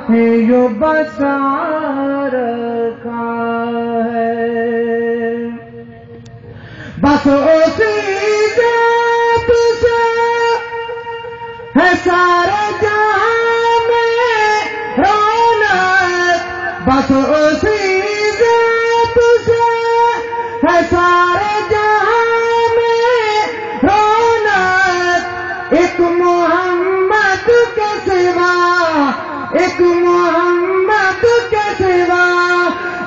یوں بسا رکھا ہے، بس اسی ذات سے ہے سارے جہاں میں رونق، بس اسی ذات سے ہے سارے جہاں میں رونق، ایک محمد کے سوا، ایک محمد کے سوا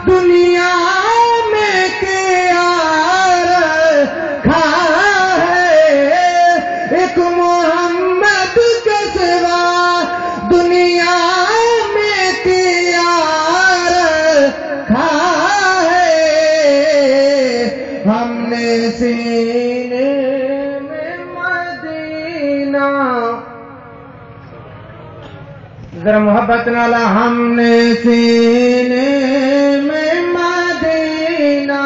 دنیا میں کیا رکھا ہے، ایک محمد کے سوا دنیا میں کیا رکھا ہے، ہم نے سینے میں مدینہ، ذرا محبت نالا، ہم نے سینے میں مدینہ،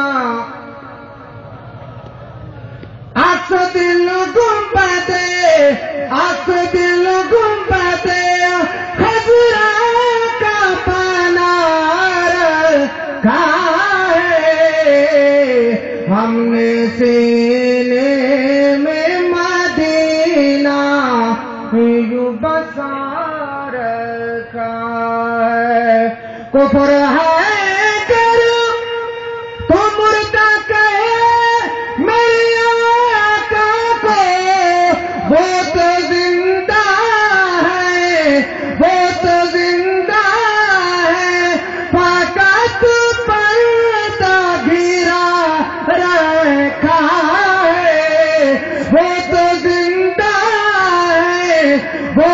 عکس دل گنبدے، عکس دل گنبدے خضرا کا بنا رکھا ہے، ہم نے سینے میں مدینہ یوں بسا رکھا ہے، کفر ہے گر تو مردہ کہے میری آقا کو، وہ تو زندہ ہے، وہ تو زندہ ہے، فقط پردہ گھرا رکھا ہے، وہ تو زندہ ہے، وہ